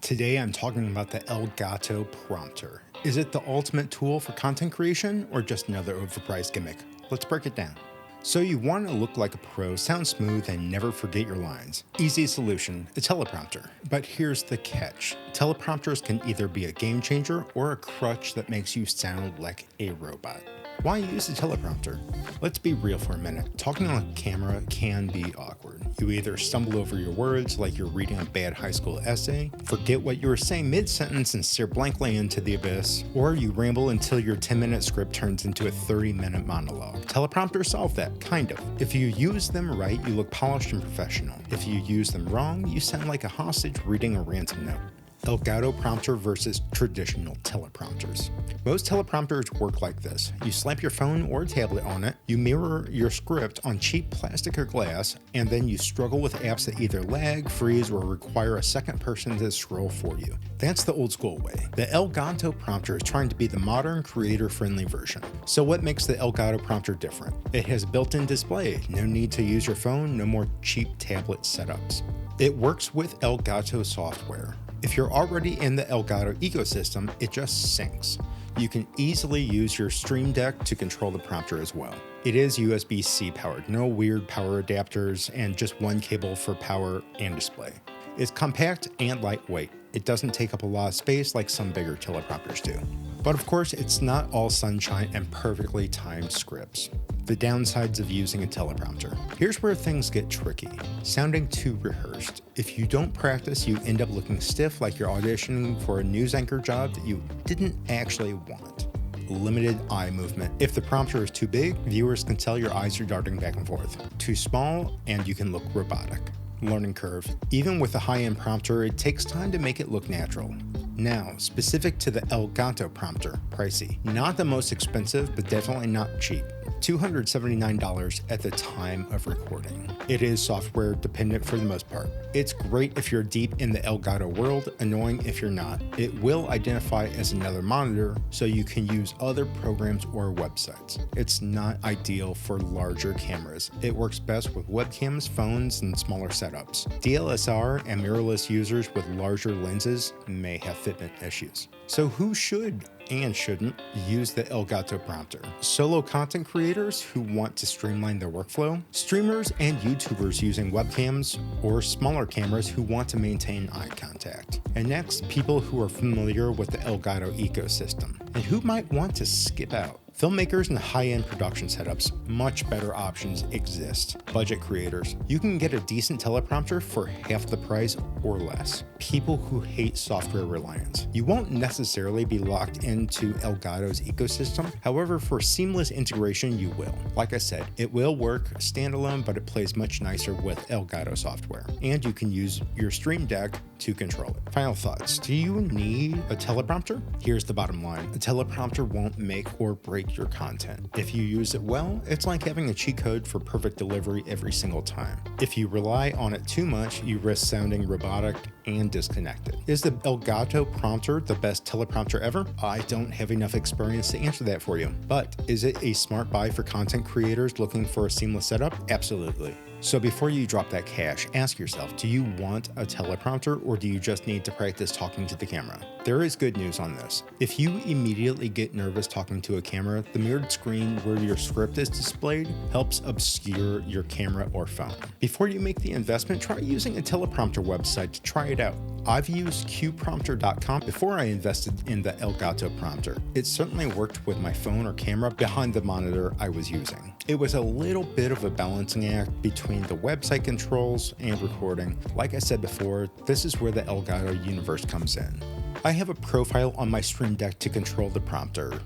Today I'm talking about the Elgato prompter. Is it the ultimate tool for content creation or just another overpriced gimmick? Let's break it down. So you want to look like a pro, sound smooth, and never forget your lines. Easy solution, a teleprompter. But here's the catch. Teleprompters can either be a game changer or a crutch that makes you sound like a robot. Why use a teleprompter? Let's be real for a minute. Talking on camera can be awkward. You either stumble over your words like you're reading a bad high school essay, forget what you were saying mid-sentence and stare blankly into the abyss, or you ramble until your 10-minute script turns into a 30-minute monologue. Teleprompters solve that, kind of. If you use them right, you look polished and professional. If you use them wrong, you sound like a hostage reading a ransom note. Elgato prompter versus traditional teleprompters. Most teleprompters work like this. You slap your phone or tablet on it, you mirror your script on cheap plastic or glass, and then you struggle with apps that either lag, freeze, or require a second person to scroll for you. That's the old school way. The Elgato prompter is trying to be the modern, creator-friendly version. So what makes the Elgato prompter different? It has a built-in display, no need to use your phone, no more cheap tablet setups. It works with Elgato software. If you're already in the Elgato ecosystem, it just syncs. You can easily use your Stream Deck to control the prompter as well. It is USB-C powered, no weird power adapters, and just one cable for power and display. It's compact and lightweight. It doesn't take up a lot of space like some bigger teleprompters do. But of course, it's not all sunshine and perfectly timed scripts. The downsides of using a teleprompter. Here's where things get tricky. Sounding too rehearsed. If you don't practice, you end up looking stiff like you're auditioning for a news anchor job that you didn't actually want. Limited eye movement. If the prompter is too big, viewers can tell your eyes are darting back and forth. Too small, and you can look robotic. Learning curve. Even with a high-end prompter, it takes time to make it look natural. Now, specific to the Elgato prompter, pricey. Not the most expensive, but definitely not cheap. $279 at the time of recording. It is software dependent for the most part. It's great if you're deep in the Elgato world, annoying if you're not. It will identify as another monitor, so you can use other programs or websites. It's not ideal for larger cameras. It works best with webcams, phones, and smaller setups. DSLR and mirrorless users with larger lenses may have fitment issues. So who should and shouldn't use the Elgato prompter? Solo content creators who want to streamline their workflow, streamers and YouTubers using webcams, or smaller cameras who want to maintain eye contact. And next, people who are familiar with the Elgato ecosystem and who might want to skip out. Filmmakers and high-end production setups, much better options exist. Budget creators, you can get a decent teleprompter for half the price or less. People who hate software reliance. You won't necessarily be locked into Elgato's ecosystem. However, for seamless integration, you will. Like I said, it will work standalone, but it plays much nicer with Elgato software. And you can use your Stream Deck to control it. Final thoughts. Do you need a teleprompter? Here's the bottom line. A teleprompter won't make or break your content. If you use it well, it's like having a cheat code for perfect delivery every single time. If you rely on it too much, you risk sounding robotic and disconnected. Is the Elgato prompter the best teleprompter ever? I don't have enough experience to answer that for you. But is it a smart buy for content creators looking for a seamless setup? Absolutely. So before you drop that cash, ask yourself, do you want a teleprompter or do you just need to practice talking to the camera? There is good news on this. If you immediately get nervous talking to a camera, the mirrored screen where your script is displayed helps obscure your camera or phone. Before you make the investment, try using a teleprompter website to try it out. I've used qprompter.com before I invested in the Elgato prompter. It certainly worked with my phone or camera behind the monitor I was using. It was a little bit of a balancing act between the website controls and recording. Like I said before, this is where the Elgato universe comes in. I have a profile on my Stream Deck to control the prompter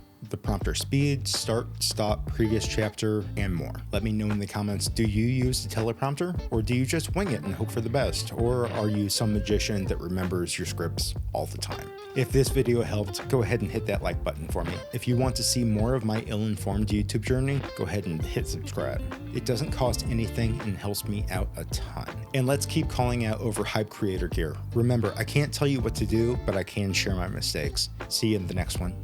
speed, start, stop, previous chapter, and more. Let me know in the comments, do you use the teleprompter or do you just wing it and hope for the best? Or are you some magician that remembers your scripts all the time? If this video helped, go ahead and hit that like button for me. If you want to see more of my ill-informed YouTube journey, go ahead and hit subscribe. It doesn't cost anything and helps me out a ton. And let's keep calling out overhyped creator gear. Remember, I can't tell you what to do, but I can share my mistakes. See you in the next one.